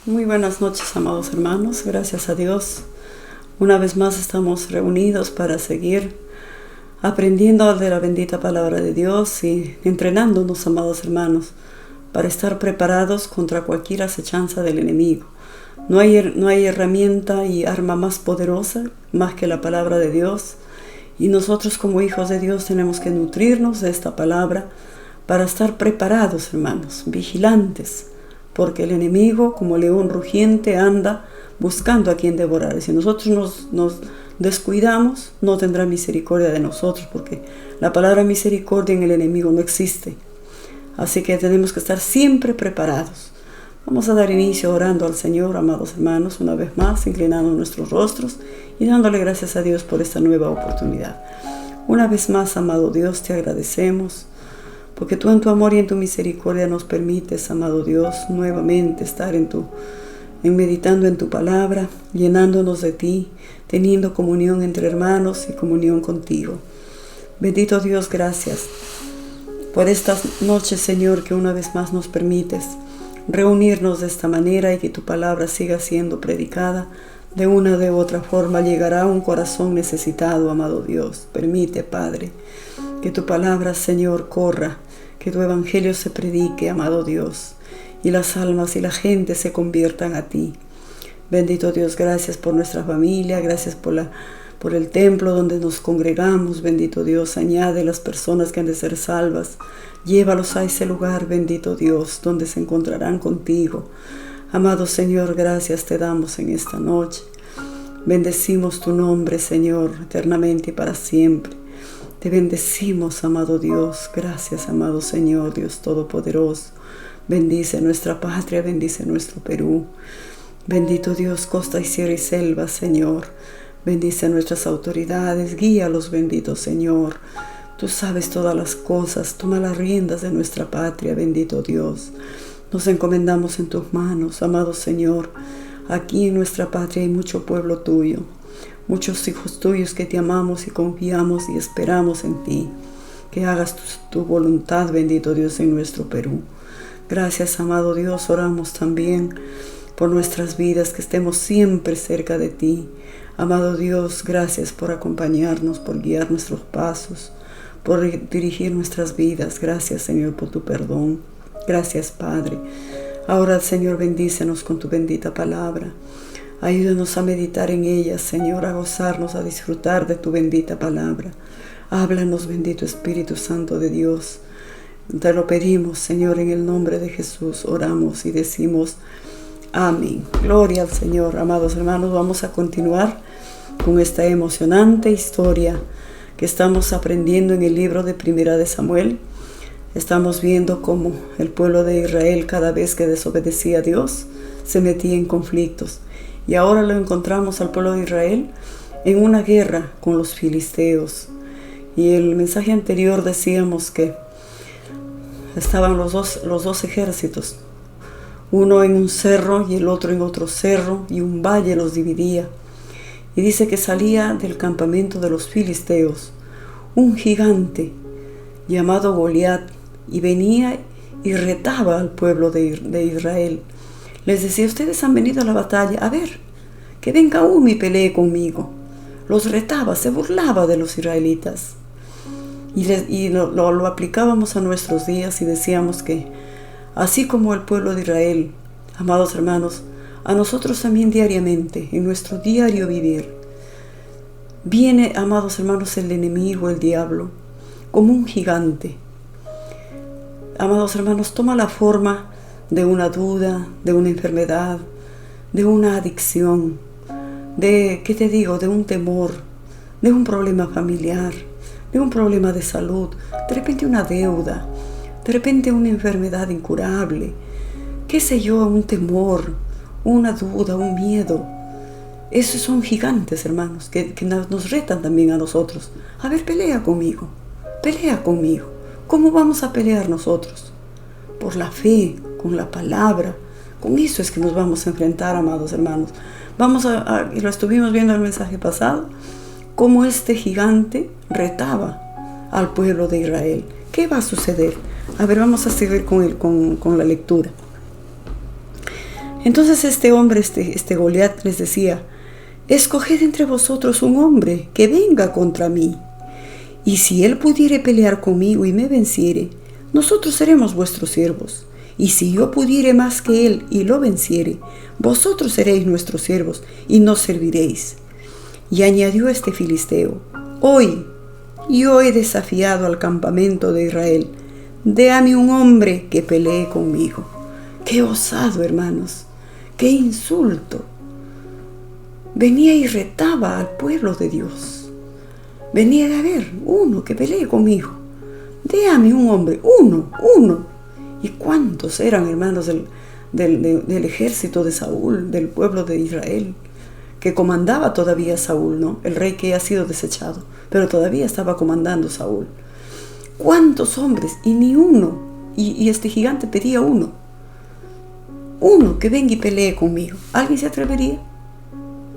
Muy buenas noches, amados hermanos. Gracias a Dios. Una vez más estamos reunidos para seguir aprendiendo de la bendita palabra de Dios y entrenándonos, amados hermanos, para estar preparados contra cualquier acechanza del enemigo. No hay herramienta y arma más poderosa más que la palabra de Dios. Y nosotros como hijos de Dios tenemos que nutrirnos de esta palabra para estar preparados, hermanos, vigilantes. Porque el enemigo, como león rugiente, anda buscando a quien devorar. Y si nosotros nos descuidamos, no tendrá misericordia de nosotros, porque la palabra misericordia en el enemigo no existe. Así que tenemos que estar siempre preparados. Vamos a dar inicio orando al Señor, amados hermanos, una vez más, inclinando nuestros rostros y dándole gracias a Dios por esta nueva oportunidad. Una vez más, amado Dios, te agradecemos, porque tú en tu amor y en tu misericordia nos permites, amado Dios, nuevamente estar meditando en tu palabra, llenándonos de ti, teniendo comunión entre hermanos y comunión contigo. Bendito Dios, gracias por estas noches, Señor, que una vez más nos permites reunirnos de esta manera y que tu palabra siga siendo predicada. De una de otra forma llegará a un corazón necesitado, amado Dios. Permite, Padre, que tu palabra, Señor, corra, que tu evangelio se predique, amado Dios, y las almas y la gente se conviertan a ti. Bendito Dios, gracias por nuestra familia, gracias por el templo donde nos congregamos. Bendito Dios, añade las personas que han de ser salvas. Llévalos a ese lugar, bendito Dios, donde se encontrarán contigo. Amado Señor, gracias te damos en esta noche. Bendecimos tu nombre, Señor, eternamente y para siempre. Te bendecimos, amado Dios. Gracias, amado Señor, Dios Todopoderoso. Bendice nuestra patria, bendice nuestro Perú. Bendito Dios, costa y sierra y selva, Señor. Bendice a nuestras autoridades, guíalos, bendito Señor. Tú sabes todas las cosas, toma las riendas de nuestra patria, bendito Dios. Nos encomendamos en tus manos, amado Señor. Aquí en nuestra patria hay mucho pueblo tuyo, muchos hijos tuyos que te amamos y confiamos y esperamos en ti. Que hagas tu voluntad, bendito Dios, en nuestro Perú. Gracias, amado Dios, oramos también por nuestras vidas, que estemos siempre cerca de ti. Amado Dios, gracias por acompañarnos, por guiar nuestros pasos, por dirigir nuestras vidas. Gracias, Señor, por tu perdón. Gracias, Padre. Ahora, Señor, bendícenos con tu bendita palabra. Ayúdanos a meditar en ella, Señor, a gozarnos, a disfrutar de tu bendita palabra. Háblanos, bendito Espíritu Santo de Dios. Te lo pedimos, Señor, en el nombre de Jesús. Oramos y decimos amén. Gloria al Señor. Amados hermanos, vamos a continuar con esta emocionante historia que estamos aprendiendo en el libro de Primera de Samuel. Estamos viendo cómo el pueblo de Israel, cada vez que desobedecía a Dios, se metía en conflictos. Y ahora lo encontramos al pueblo de Israel en una guerra con los filisteos. Y el mensaje anterior decíamos que estaban los dos ejércitos, uno en un cerro y el otro en otro cerro, y un valle los dividía. Y dice que salía del campamento de los filisteos un gigante llamado Goliat, y venía y retaba al pueblo de Israel. Les decía: ustedes han venido a la batalla, a ver, que venga uno y pelee conmigo. Los retaba, se burlaba de los israelitas. Y lo aplicábamos a nuestros días y decíamos que así como el pueblo de Israel, amados hermanos, a nosotros también diariamente, en nuestro diario vivir, viene, amados hermanos, el enemigo, el diablo, como un gigante. Amados hermanos, toma la forma de una duda, de una enfermedad, de una adicción, ¿qué te digo? De un temor, de un problema familiar, de un problema de salud, de repente una deuda, de repente una enfermedad incurable, qué sé yo, un temor, una duda, un miedo. Esos son gigantes, hermanos, que nos retan también a nosotros. A ver, pelea conmigo. ¿Cómo vamos a pelear nosotros? Por la fe, con la palabra. Con eso es que nos vamos a enfrentar, amados hermanos. Y lo estuvimos viendo en el mensaje pasado, cómo este gigante retaba al pueblo de Israel. ¿Qué va a suceder? A ver, vamos a seguir con la lectura. Entonces este hombre, este Goliat, les decía: escoged entre vosotros un hombre que venga contra mí, y si él pudiere pelear conmigo y me venciere, nosotros seremos vuestros siervos. Y si yo pudiere más que él y lo venciere, vosotros seréis nuestros siervos y nos serviréis. Y añadió este filisteo: hoy yo he desafiado al campamento de Israel, déame un hombre que pelee conmigo. ¡Qué osado, hermanos! ¡Qué insulto! Venía y retaba al pueblo de Dios. Venía a ver uno que pelee conmigo. Déame un hombre, uno. ¿Y cuántos eran, hermanos, del ejército de Saúl, del pueblo de Israel, que comandaba todavía Saúl, ¿no? El rey que ha sido desechado, pero todavía estaba comandando Saúl. ¿Cuántos hombres? Y ni uno. Y este gigante pedía uno que venga y pelee conmigo. ¿Alguien se atrevería?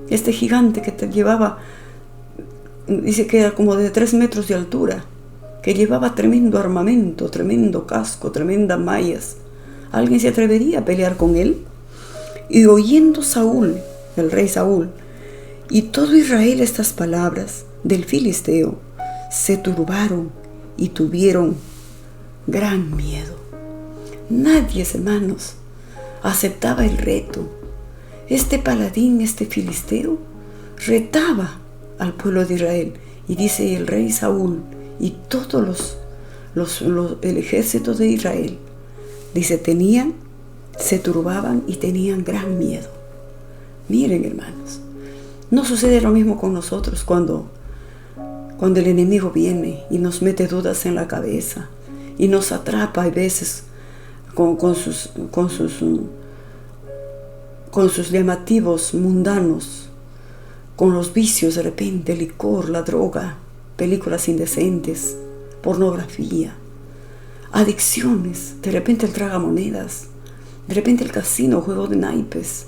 Este gigante que llevaba, dice que era como de 3 metros de altura, que llevaba tremendo armamento, tremendo casco, tremendas mallas. ¿Alguien se atrevería a pelear con él? Y oyendo Saúl, el rey Saúl, y todo Israel estas palabras del filisteo, se turbaron y tuvieron gran miedo. Nadie, hermanos, aceptaba el reto. Este paladín, este filisteo, retaba al pueblo de Israel. Y dice el rey Saúl y todos el ejército de Israel, dice, se turbaban y tenían gran miedo. Miren, hermanos, no sucede lo mismo con nosotros cuando el enemigo viene y nos mete dudas en la cabeza y nos atrapa a veces con sus llamativos mundanos, con los vicios de repente, el licor, la droga, películas indecentes, pornografía, adicciones, de repente el tragamonedas, de repente el casino, juego de naipes,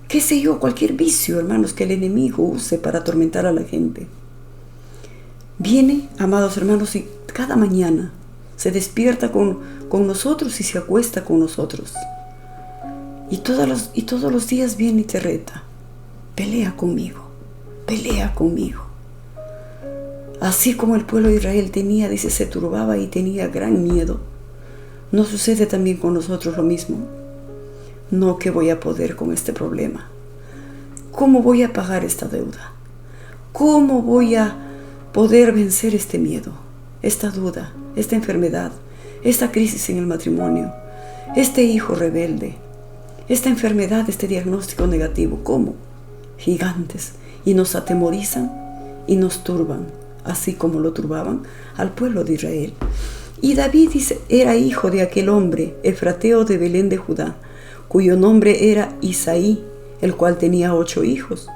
qué sé yo, cualquier vicio, hermanos, que el enemigo use para atormentar a la gente. Viene, amados hermanos, y cada mañana se despierta con nosotros y se acuesta con nosotros. Y todos los días viene y te reta: pelea conmigo. Así como el pueblo de Israel se turbaba y tenía gran miedo, ¿no sucede también con nosotros lo mismo? No, que voy a poder con este problema. ¿Cómo voy a pagar esta deuda? ¿Cómo voy a poder vencer este miedo, esta duda, esta enfermedad, esta crisis en el matrimonio, este hijo rebelde, esta enfermedad, este diagnóstico negativo? ¿Cómo? Gigantes, y nos atemorizan y nos turban, así como lo turbaban al pueblo de Israel. Y David era hijo de aquel hombre efrateo de Belén de Judá, cuyo nombre era Isaí, el cual tenía 8 hijos.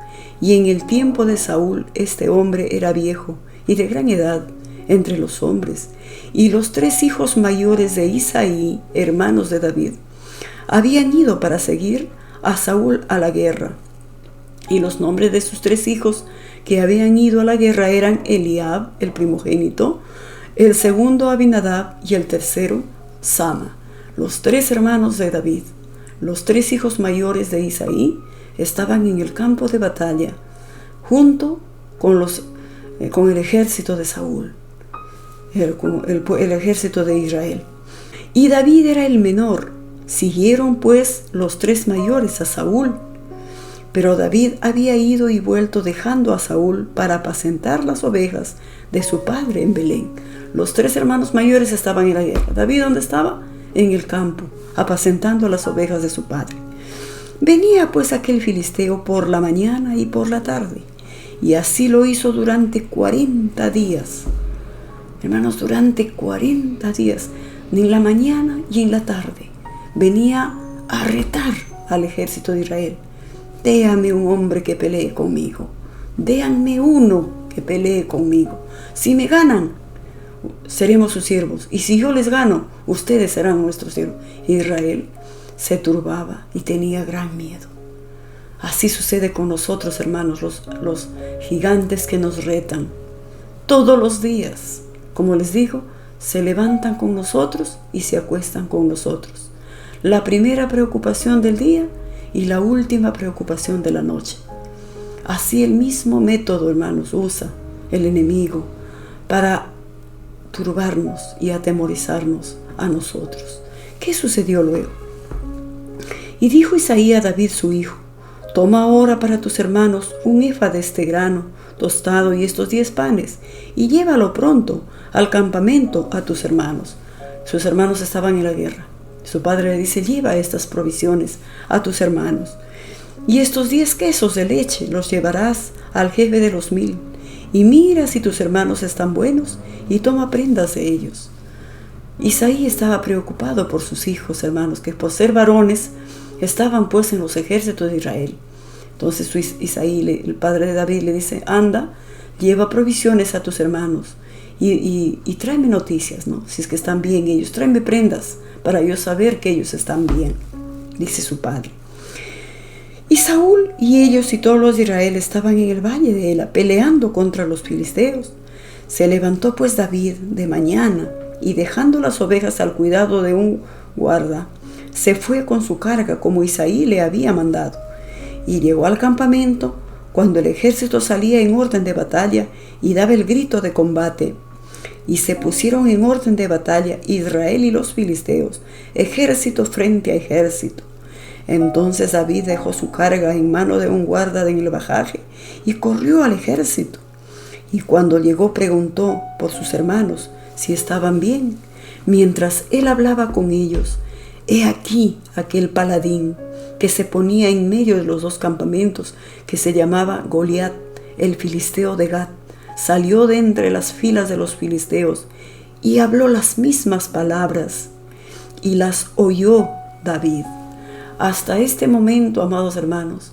Y en el tiempo de Saúl este hombre era viejo y de gran edad entre los hombres. Y los 3 hijos mayores de Isaí, hermanos de David, habían ido para seguir a Saúl a la guerra. Y los nombres de sus 3 hijos que habían ido a la guerra eran Eliab, el primogénito, el segundo Abinadab y el tercero Sama, los 3 hermanos de David. Los 3 hijos mayores de Isaí estaban en el campo de batalla junto con el ejército de Saúl, el ejército de Israel. Y David era el menor. Siguieron pues los 3 mayores a Saúl. Pero David había ido y vuelto dejando a Saúl para apacentar las ovejas de su padre en Belén. Los 3 hermanos mayores estaban en la guerra. ¿David dónde estaba? En el campo, apacentando las ovejas de su padre. Venía pues aquel filisteo por la mañana y por la tarde, y así lo hizo durante 40 días. Hermanos, durante 40 días, en la mañana y en la tarde, venía a retar al ejército de Israel. Déame un hombre que pelee conmigo. Déanme uno que pelee conmigo. Si me ganan, seremos sus siervos. Y si yo les gano, ustedes serán nuestros siervos. Israel se turbaba y tenía gran miedo. Así sucede con nosotros, hermanos, los gigantes que nos retan. Todos los días, como les digo, se levantan con nosotros y se acuestan con nosotros. La primera preocupación del día y la última preocupación de la noche. Así el mismo método, hermanos, usa el enemigo para turbarnos y atemorizarnos a nosotros. ¿Qué sucedió luego? Y dijo Isaí a David su hijo: toma ahora para tus hermanos un efa de este grano tostado y estos 10 panes, y llévalo pronto al campamento a tus hermanos. Sus hermanos estaban en la guerra. Su padre le dice: lleva estas provisiones a tus hermanos. Y estos 10 quesos de leche los llevarás al jefe de los 1000. Y mira si tus hermanos están buenos, y toma prendas de ellos. Isaí estaba preocupado por sus hijos, hermanos, que por ser varones estaban pues en los ejércitos de Israel. Entonces Isaí, el padre de David, le dice: anda, lleva provisiones a tus hermanos y tráeme noticias, ¿no? Si es que están bien ellos, tráeme prendas para yo saber que ellos están bien, dice su padre. Y Saúl y ellos y todos los de Israel estaban en el valle de Ela peleando contra los filisteos. Se levantó pues David de mañana y, dejando las ovejas al cuidado de un guarda, se fue con su carga como Isaí le había mandado, y llegó al campamento cuando el ejército salía en orden de batalla y daba el grito de combate. Y se pusieron en orden de batalla Israel y los filisteos, ejército frente a ejército. Entonces David dejó su carga en mano de un guarda en el bajaje y corrió al ejército. Y cuando llegó preguntó por sus hermanos si estaban bien. Mientras él hablaba con ellos, he aquí aquel paladín que se ponía en medio de los 2 campamentos, que se llamaba Goliat, el filisteo de Gat, salió de entre las filas de los filisteos y habló las mismas palabras, y las oyó David. Hasta este momento, amados hermanos,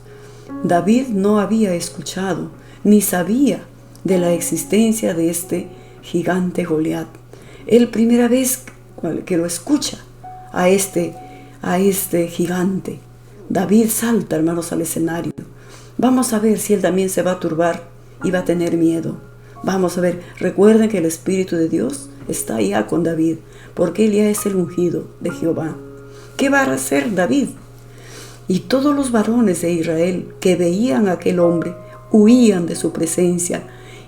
David no había escuchado ni sabía de la existencia de este gigante Goliat. Es la primera vez que lo escucha a este gigante. David salta, hermanos, al escenario. Vamos a ver si él también se va a turbar y va a tener miedo. Vamos a ver. Recuerden que el Espíritu de Dios está ya con David, porque él ya es el ungido de Jehová. ¿Qué va a hacer David? Y todos los varones de Israel que veían a aquel hombre huían de su presencia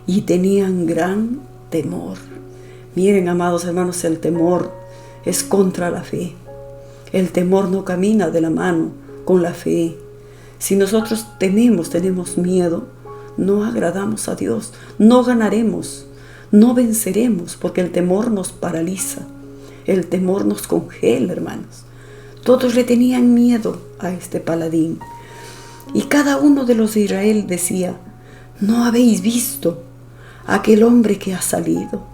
y tenían gran temor. Miren, amados hermanos, el temor es contra la fe. El temor no camina de la mano con la fe. Si nosotros tenemos miedo, no agradamos a Dios, no ganaremos, no venceremos, porque el temor nos paraliza, el temor nos congela, hermanos. Todos le tenían miedo a este paladín. Y cada uno de los de Israel decía: ¿no habéis visto a aquel hombre que ha salido?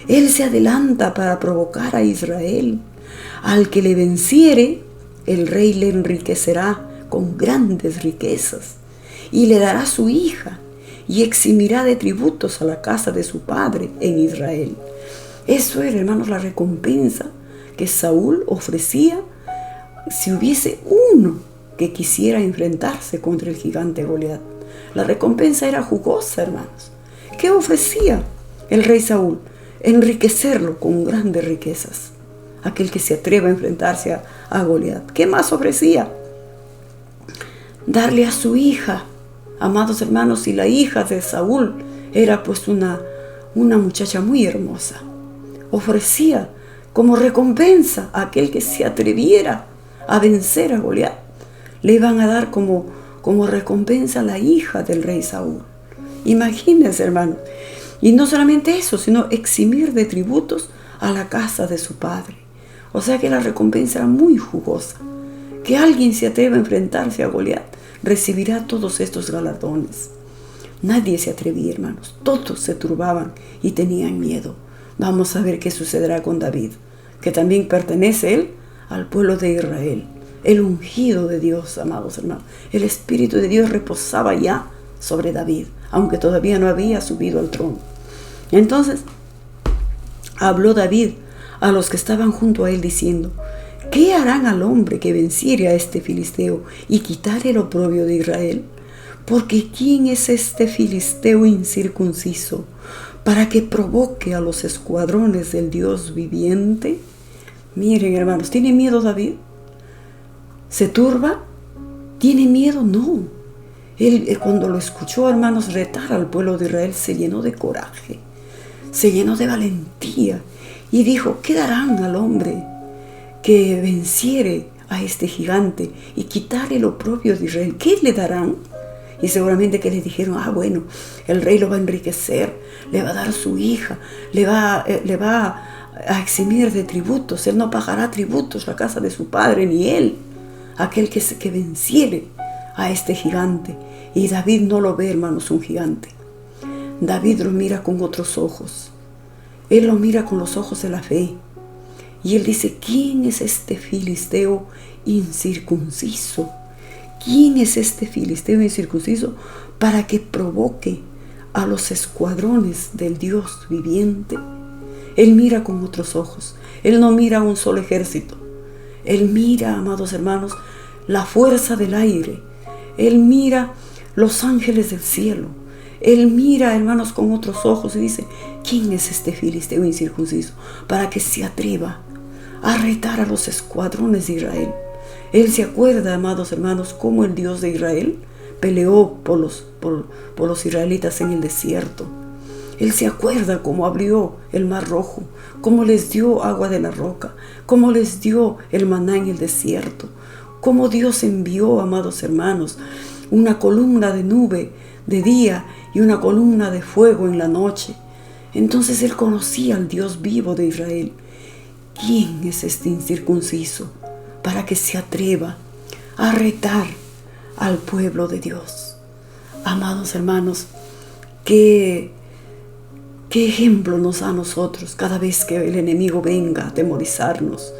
Él se adelanta para provocar a Israel. Al que le venciere, el rey le enriquecerá con grandes riquezas y le dará su hija y eximirá de tributos a la casa de su padre en Israel. Eso era, hermanos, la recompensa que Saúl ofrecía si hubiese uno que quisiera enfrentarse contra el gigante Goliat. La recompensa era jugosa, hermanos. ¿Qué ofrecía el rey Saúl? Enriquecerlo con grandes riquezas. Aquel que se atreva a enfrentarse a Goliat. ¿Qué más ofrecía? Darle a su hija, amados hermanos, y la hija de Saúl era pues una muchacha muy hermosa. Ofrecía como recompensa a aquel que se atreviera a vencer a Goliat. Le iban a dar como recompensa a la hija del rey Saúl. Imagínense, hermanos. Y no solamente eso, sino eximir de tributos a la casa de su padre. O sea que la recompensa era muy jugosa. Que alguien se atreva a enfrentarse a Goliat recibirá todos estos galardones. Nadie se atrevía, hermanos. Todos se turbaban y tenían miedo. Vamos a ver qué sucederá con David, que también pertenece él al pueblo de Israel. El ungido de Dios, amados hermanos. El Espíritu de Dios reposaba ya sobre David, aunque todavía no había subido al trono. Entonces habló David a los que estaban junto a él diciendo: ¿qué harán al hombre que venciere a este filisteo y quitare el oprobio de Israel? Porque ¿quién es este filisteo incircunciso para que provoque a los escuadrones del Dios viviente? Miren, hermanos, ¿tiene miedo David? ¿Se turba? ¿Tiene miedo? No. Él cuando lo escuchó, hermanos, retar al pueblo de Israel, se llenó de coraje, se llenó de valentía y dijo: ¿qué darán al hombre que venciere a este gigante y quitarle lo propio de Israel? ¿Qué le darán? Y seguramente que les dijeron: bueno, el rey lo va a enriquecer, le va a dar su hija, le va a eximir de tributos, él no pagará tributos a casa de su padre, ni él, aquel que venciere a este gigante. Y David no lo ve, hermanos, un gigante. David lo mira con otros ojos. Él lo mira con los ojos de la fe. Y él dice: ¿quién es este filisteo incircunciso? ¿Quién es este filisteo incircunciso para que provoque a los escuadrones del Dios viviente? Él mira con otros ojos. Él no mira un solo ejército. Él mira, amados hermanos, la fuerza del aire. Él mira los ángeles del cielo. Él mira, hermanos, con otros ojos y dice: ¿quién es este filisteo incircunciso para que se atreva a retar a los escuadrones de Israel? Él se acuerda, amados hermanos, cómo el Dios de Israel peleó por los israelitas en el desierto. Él se acuerda cómo abrió el mar rojo, cómo les dio agua de la roca, cómo les dio el maná en el desierto, cómo Dios envió, amados hermanos, una columna de nube de día y una columna de fuego en la noche. Entonces él conocía al Dios vivo de Israel. ¿Quién es este incircunciso para que se atreva a retar al pueblo de Dios? Amados hermanos, qué ejemplo nos da a nosotros cada vez que el enemigo venga a atemorizarnos,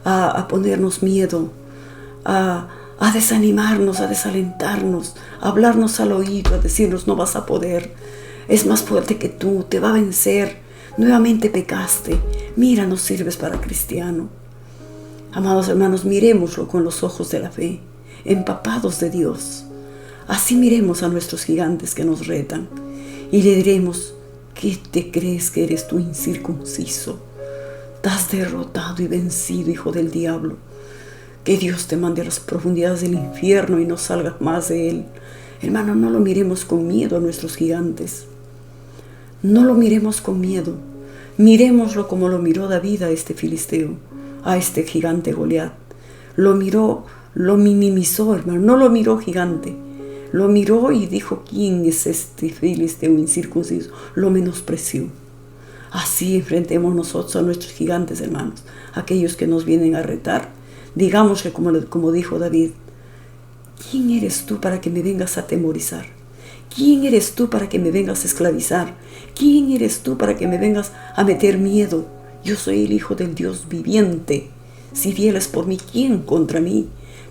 a ponernos miedo, a desanimarnos, a desalentarnos, a hablarnos al oído, a decirnos: no vas a poder, es más fuerte que tú, te va a vencer, nuevamente pecaste, mira, no sirves para cristiano. Amados hermanos, miremoslo con los ojos de la fe, empapados de Dios. Así miremos a nuestros gigantes que nos retan y le diremos: ¿qué te crees que eres tú, incircunciso? Estás derrotado y vencido, hijo del diablo. Que Dios te mande a las profundidades del infierno y no salgas más de él. Hermano, no lo miremos con miedo a nuestros gigantes. No lo miremos con miedo. Miremoslo como lo miró David a este filisteo, a este gigante Goliat. Lo miró, lo minimizó, hermano. No lo miró gigante. Lo miró y dijo: ¿quién es este filisteo incircunciso? Lo menospreció. Así enfrentemos nosotros a nuestros gigantes, hermanos. Aquellos que nos vienen a retar. Digámosle como dijo David: ¿quién eres tú para que me vengas a atemorizar? ¿Quién eres tú para que me vengas a esclavizar? ¿Quién eres tú para que me vengas a meter miedo? Yo soy el Hijo del Dios viviente. Si vienes por mí, ¿quién contra mí?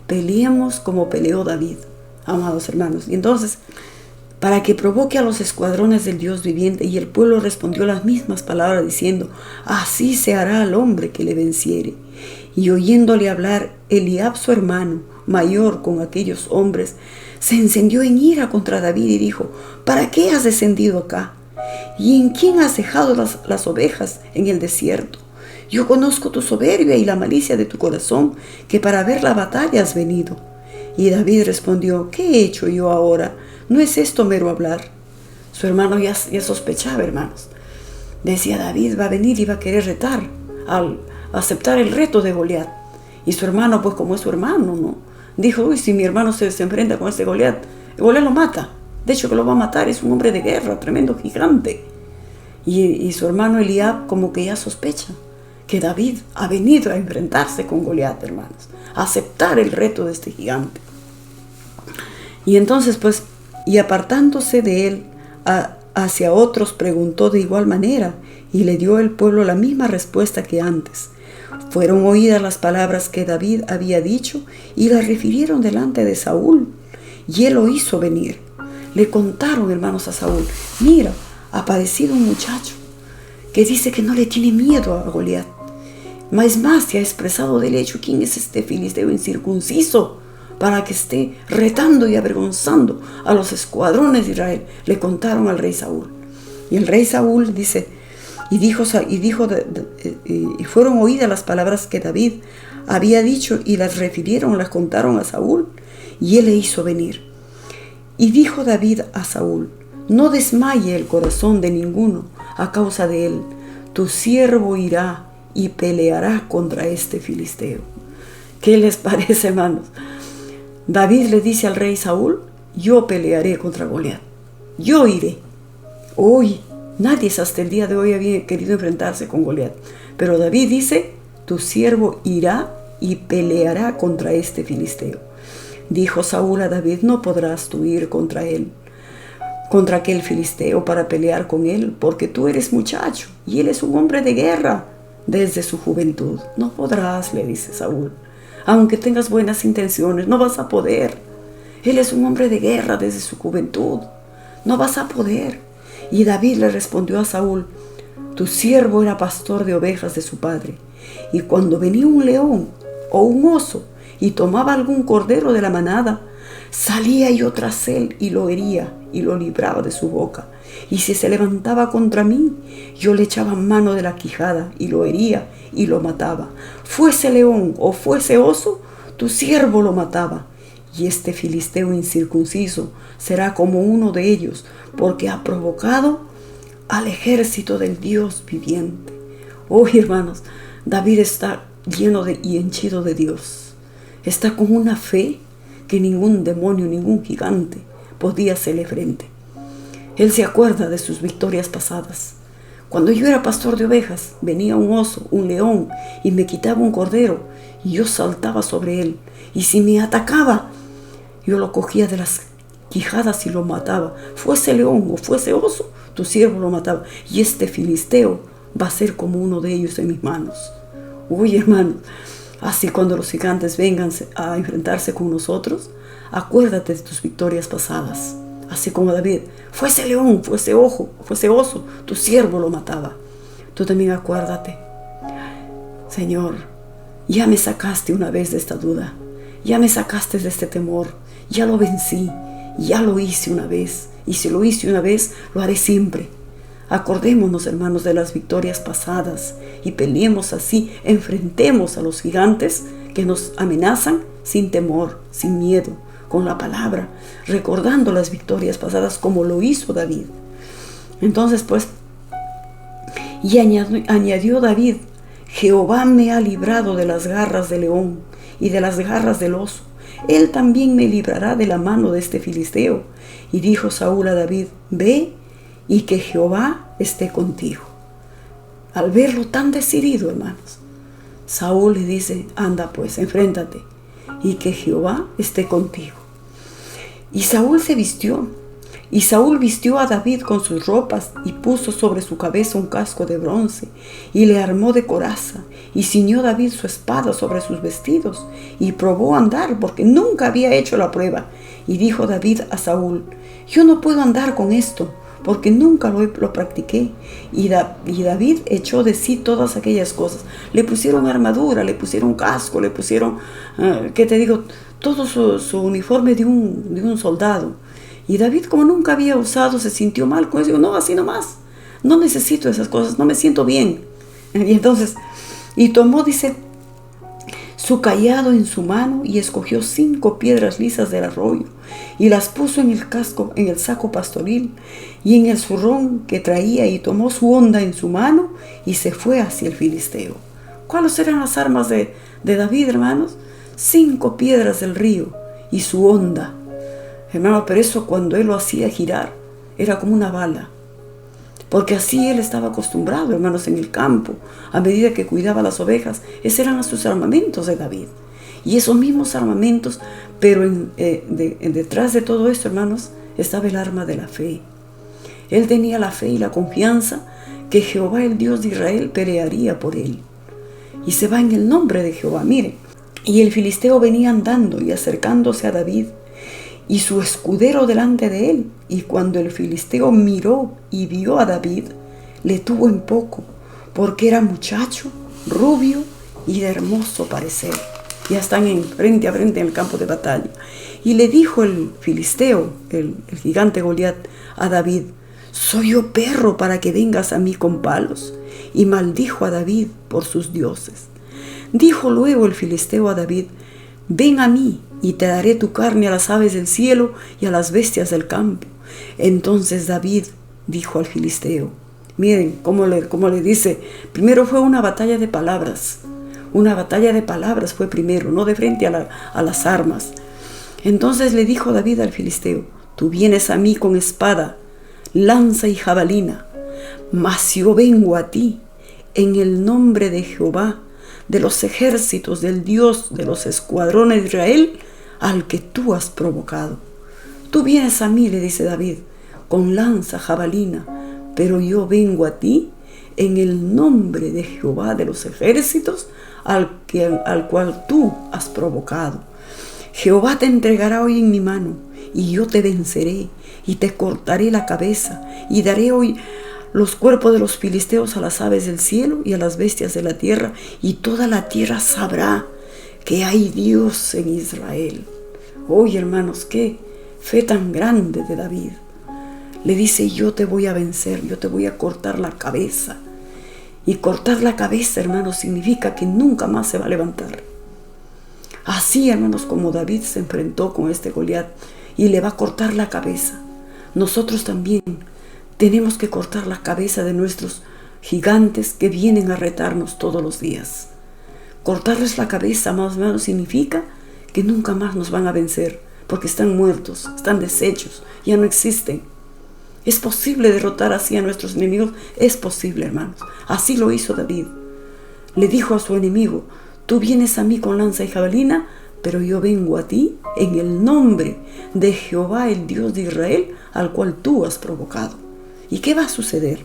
Peleemos como peleó David, amados hermanos. Y entonces, para que provoque a los escuadrones del Dios viviente, y el pueblo respondió las mismas palabras diciendo: así se hará al hombre que le venciere. Y oyéndole hablar, Eliab su hermano mayor con aquellos hombres se encendió en ira contra David y dijo: ¿para qué has descendido acá? ¿Y en quién has dejado las ovejas en el desierto? Yo conozco tu soberbia y la malicia de tu corazón, que para ver la batalla has venido. Y David respondió: ¿qué he hecho yo ahora? ¿No es esto mero hablar? Su hermano ya sospechaba, hermanos. Decía: David va a venir y va a querer retar, al aceptar el reto de Goliat. Y su hermano, pues como es su hermano, ¿no? Dijo: uy, si mi hermano se enfrenta con este Goliat, Goliat lo mata. De hecho que lo va a matar, es un hombre de guerra, tremendo gigante. Y su hermano Eliab como que ya sospecha que David ha venido a enfrentarse con Goliat, hermanos, a aceptar el reto de este gigante. Y entonces pues, y apartándose de él hacia otros, preguntó de igual manera, y le dio el pueblo la misma respuesta que antes. Fueron oídas las palabras que David había dicho y las refirieron delante de Saúl, y él lo hizo venir. Le contaron, hermanos, a Saúl: mira, ha aparecido un muchacho que dice que no le tiene miedo a Goliat. Es más, se ha expresado del hecho: ¿quién es este filisteo incircunciso para que esté retando y avergonzando a los escuadrones de Israel? Le contaron al rey Saúl. Y el rey Saúl dice, y fueron oídas las palabras que David había dicho y las refirieron, las contaron a Saúl. y él le hizo venir. Y dijo David a Saúl: no desmaye el corazón de ninguno a causa de él. Tu siervo irá y peleará contra este filisteo. ¿Qué les parece, hermanos? David le dice al rey Saúl: yo pelearé contra Goliat. Yo iré. Hoy, nadie hasta el día de hoy había querido enfrentarse con Goliat. Pero David dice: tu siervo irá y peleará contra este filisteo. Dijo Saúl a David: no podrás tú ir contra él, contra aquel filisteo, para pelear con él, porque tú eres muchacho y él es un hombre de guerra desde su juventud. No podrás, le dice Saúl. Aunque tengas buenas intenciones, no vas a poder. Él es un hombre de guerra desde su juventud. No vas a poder. Y David le respondió a Saúl: tu siervo era pastor de ovejas de su padre, y cuando venía un león o un oso y tomaba algún cordero de la manada, salía yo tras él y lo hería y lo libraba de su boca. Y si se levantaba contra mí, yo le echaba mano de la quijada y lo hería y lo mataba. Fuese león o fuese oso, tu siervo lo mataba. Y este filisteo incircunciso será como uno de ellos, porque ha provocado al ejército del Dios viviente. Hoy, hermanos, David está lleno y henchido de Dios. Está con una fe que ningún demonio, ningún gigante podía hacerle frente. Él se acuerda de sus victorias pasadas. Cuando yo era pastor de ovejas, venía un oso, un león, y me quitaba un cordero, y yo saltaba sobre él. Y si me atacaba, yo lo cogía de las quijadas y lo mataba. Fuese león o fuese oso, tu siervo lo mataba. Y este filisteo va a ser como uno de ellos en mis manos. Uy, hermanos, así cuando los gigantes vengan a enfrentarse con nosotros, acuérdate de tus victorias pasadas. Así como David: fuese león, fuese oso, tu siervo lo mataba. Tú también acuérdate: Señor, ya me sacaste una vez de esta duda, ya me sacaste de este temor, ya lo vencí, ya lo hice una vez, y si lo hice una vez, lo haré siempre. Acordémonos, hermanos, de las victorias pasadas y peleemos así, enfrentemos a los gigantes que nos amenazan sin temor, sin miedo, con la palabra, recordando las victorias pasadas como lo hizo David. Entonces, pues, y añadió David: Jehová me ha librado de las garras del león y de las garras del oso. Él también me librará de la mano de este filisteo. Y dijo Saúl a David: ve y que Jehová esté contigo. Al verlo tan decidido, hermanos, Saúl le dice: anda pues, enfréntate, y que Jehová esté contigo. Y Saúl se vistió, y Saúl vistió a David con sus ropas, y puso sobre su cabeza un casco de bronce, y le armó de coraza, y ciñó David su espada sobre sus vestidos, y probó a andar, porque nunca había hecho la prueba. Y dijo David a Saúl: yo no puedo andar con esto, porque nunca lo practiqué. Y David echó de sí todas aquellas cosas. Le pusieron armadura, le pusieron casco, le pusieron, ¿qué te digo? Todo su uniforme de un soldado. Y David, como nunca había usado, se sintió mal con eso. Digo: no, así nomás. No necesito esas cosas, no me siento bien. Y entonces, y tomó, dice, su cayado en su mano, y escogió 5 piedras lisas del arroyo, y las puso en el casco, en el saco pastoril, y en el zurrón que traía, y tomó su honda en su mano, y se fue hacia el filisteo. ¿Cuáles eran las armas de David, hermanos? 5 piedras del río y su honda. Hermano, pero eso cuando él lo hacía girar, era como una bala. Porque así él estaba acostumbrado, hermanos, en el campo. A medida que cuidaba las ovejas, esos eran sus armamentos de David. Y esos mismos armamentos, pero detrás de todo esto, hermanos, estaba el arma de la fe. Él tenía la fe y la confianza que Jehová, el Dios de Israel, pelearía por él. Y se va en el nombre de Jehová. Miren, y el filisteo venía andando y acercándose a David, y su escudero delante de él. Y cuando el filisteo miró y vio a David, le tuvo en poco, porque era muchacho, rubio y de hermoso parecer. Ya están frente a frente en el campo de batalla. Y le dijo el filisteo, el gigante Goliat, a David: ¿soy yo perro para que vengas a mí con palos? Y maldijo a David por sus dioses. Dijo luego el filisteo a David: ven a mí y te daré tu carne a las aves del cielo y a las bestias del campo. Entonces David dijo al filisteo, miren cómo le dice, primero fue una batalla de palabras. Una batalla de palabras fue primero, no de frente a las armas. Entonces le dijo David al filisteo, tú vienes a mí con espada, lanza y jabalina, mas yo vengo a ti en el nombre de Jehová, de los ejércitos, del Dios de los escuadrones de Israel, al que tú has provocado. Tú vienes a mí, le dice David, con lanza, jabalina, pero yo vengo a ti en el nombre de Jehová de los ejércitos, al cual tú has provocado. Jehová te entregará hoy en mi mano, y yo te venceré, y te cortaré la cabeza, y daré hoy los cuerpos de los filisteos a las aves del cielo y a las bestias de la tierra, y toda la tierra sabrá que hay Dios en Israel. Hoy, hermanos, qué fe tan grande de David. Le dice, yo te voy a vencer, yo te voy a cortar la cabeza. Y cortar la cabeza, hermanos, significa que nunca más se va a levantar. Así, hermanos, como David se enfrentó con este Goliat y le va a cortar la cabeza, nosotros también tenemos que cortar la cabeza de nuestros gigantes que vienen a retarnos todos los días. Cortarles la cabeza, más o menos, significa que nunca más nos van a vencer, porque están muertos, están deshechos, ya no existen. ¿Es posible derrotar así a nuestros enemigos? Es posible, hermanos. Así lo hizo David. Le dijo a su enemigo, tú vienes a mí con lanza y jabalina, pero yo vengo a ti en el nombre de Jehová, el Dios de Israel, al cual tú has provocado. ¿Y qué va a suceder?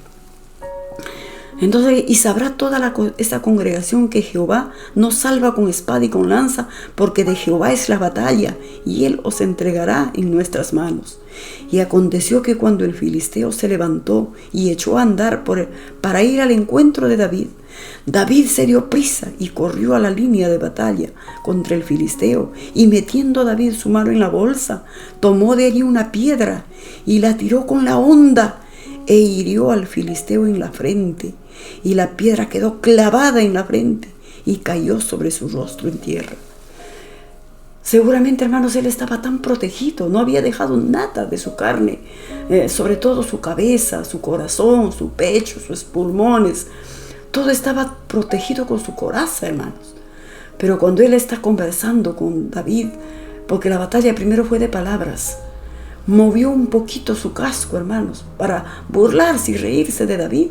Entonces, y sabrá toda esta congregación que Jehová nos salva con espada y con lanza, porque de Jehová es la batalla, y él os entregará en nuestras manos. Y aconteció que cuando el filisteo se levantó y echó a andar para ir al encuentro de David, David se dio prisa y corrió a la línea de batalla contra el filisteo, y metiendo David su mano en la bolsa, tomó de allí una piedra y la tiró con la honda, e hirió al filisteo en la frente, y la piedra quedó clavada en la frente y cayó sobre su rostro en tierra. Seguramente, hermanos, él estaba tan protegido, no había dejado nada de su carne, sobre todo su cabeza, su corazón, su pecho, sus pulmones. Todo estaba protegido con su coraza, hermanos. Pero cuando él está conversando con David, porque la batalla primero fue de palabras, movió un poquito su casco, hermanos, para burlarse y reírse de David.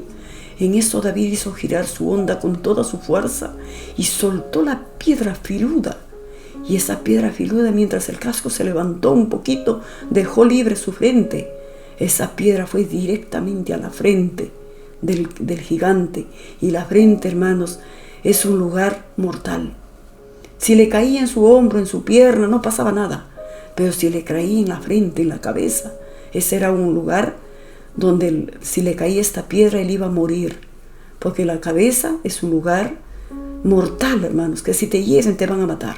En eso David hizo girar su honda con toda su fuerza y soltó la piedra filuda. Y esa piedra filuda, mientras el casco se levantó un poquito, dejó libre su frente. Esa piedra fue directamente a la frente del gigante. Y la frente, hermanos, es un lugar mortal. Si le caía en su hombro, en su pierna, no pasaba nada. Pero si le caía en la frente, en la cabeza, ese era un lugar donde si le caía esta piedra, él iba a morir. Porque la cabeza es un lugar mortal, hermanos, que si te hieren te van a matar.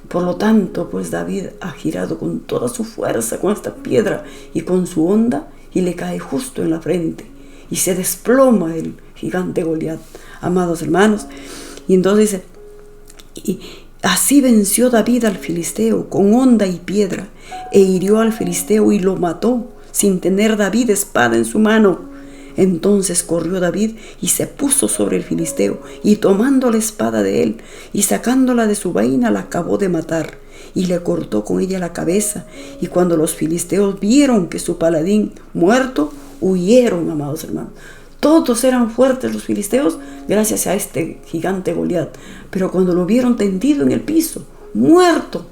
Por lo tanto, pues David ha girado con toda su fuerza con esta piedra y con su honda, y le cae justo en la frente. Y se desploma el gigante Goliat, amados hermanos. Y entonces dice, y así venció David al filisteo con honda y piedra, e hirió al filisteo y lo mató, sin tener David espada en su mano. Entonces corrió David y se puso sobre el filisteo, y tomando la espada de él y sacándola de su vaina, la acabó de matar, y le cortó con ella la cabeza. Y cuando los filisteos vieron que su paladín muerto, huyeron, amados hermanos. Todos eran fuertes los filisteos gracias a este gigante Goliat, pero cuando lo vieron tendido en el piso, muerto,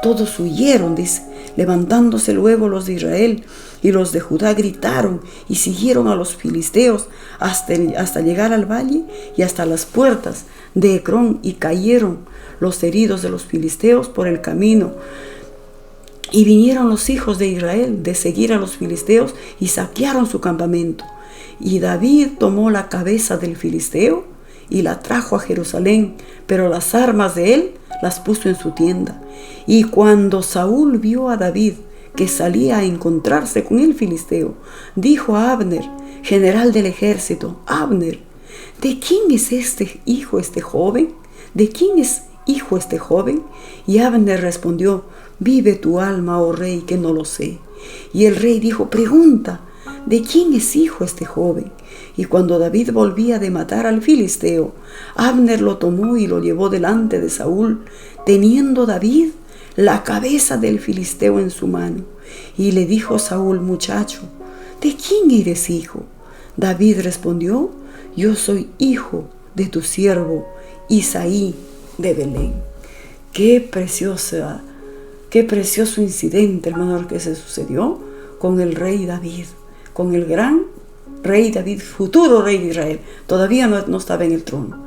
todos huyeron, dice. Levantándose luego los de Israel y los de Judá gritaron y siguieron a los filisteos hasta llegar al valle y hasta las puertas de Ecrón, y cayeron los heridos de los filisteos por el camino. Y vinieron los hijos de Israel de seguir a los filisteos y saquearon su campamento. Y David tomó la cabeza del filisteo y la trajo a Jerusalén, pero las armas de él las puso en su tienda. Y cuando Saúl vio a David que salía a encontrarse con el filisteo, dijo a Abner, general del ejército: Abner, ¿de quién es este hijo, este joven? ¿De quién es hijo este joven? Y Abner respondió: vive tu alma, oh rey, que no lo sé. Y el rey dijo: pregunta, ¿de quién es hijo este joven? Y cuando David volvía de matar al filisteo, Abner lo tomó y lo llevó delante de Saúl, teniendo David la cabeza del filisteo en su mano. Y le dijo Saúl: muchacho, ¿de quién eres hijo? David respondió: yo soy hijo de tu siervo Isaí de Belén. Qué precioso incidente, hermano, que se sucedió con el rey David, con el gran rey David, futuro rey de Israel. Todavía no estaba en el trono.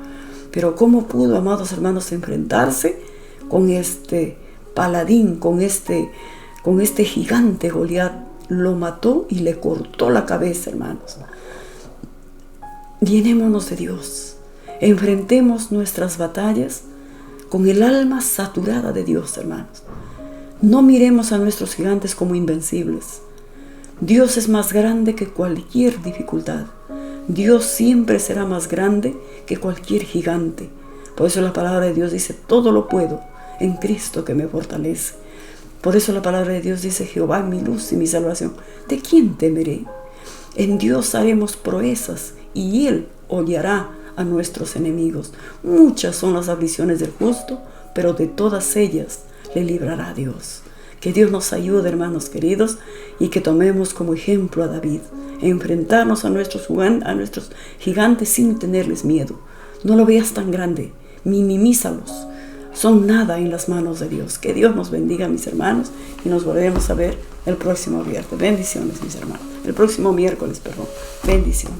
Pero cómo pudo, amados hermanos, enfrentarse con este paladín, con este gigante Goliat. Lo mató y le cortó la cabeza, hermanos. Llenémonos de Dios. Enfrentemos nuestras batallas con el alma saturada de Dios, hermanos. No miremos a nuestros gigantes como invencibles. Dios es más grande que cualquier dificultad. Dios siempre será más grande que cualquier gigante. Por eso la palabra de Dios dice: todo lo puedo en Cristo que me fortalece. Por eso la palabra de Dios dice: Jehová mi luz y mi salvación. ¿De quién temeré? En Dios haremos proezas y Él hollará a nuestros enemigos. Muchas son las aflicciones del justo, pero de todas ellas le librará Dios. Que Dios nos ayude, hermanos queridos, y que tomemos como ejemplo a David, enfrentarnos a nuestros gigantes sin tenerles miedo. No lo veas tan grande, minimízalos. Son nada en las manos de Dios. Que Dios nos bendiga, mis hermanos, y nos volveremos a ver el próximo viernes. Bendiciones, mis hermanos. El próximo miércoles, perdón. Bendiciones.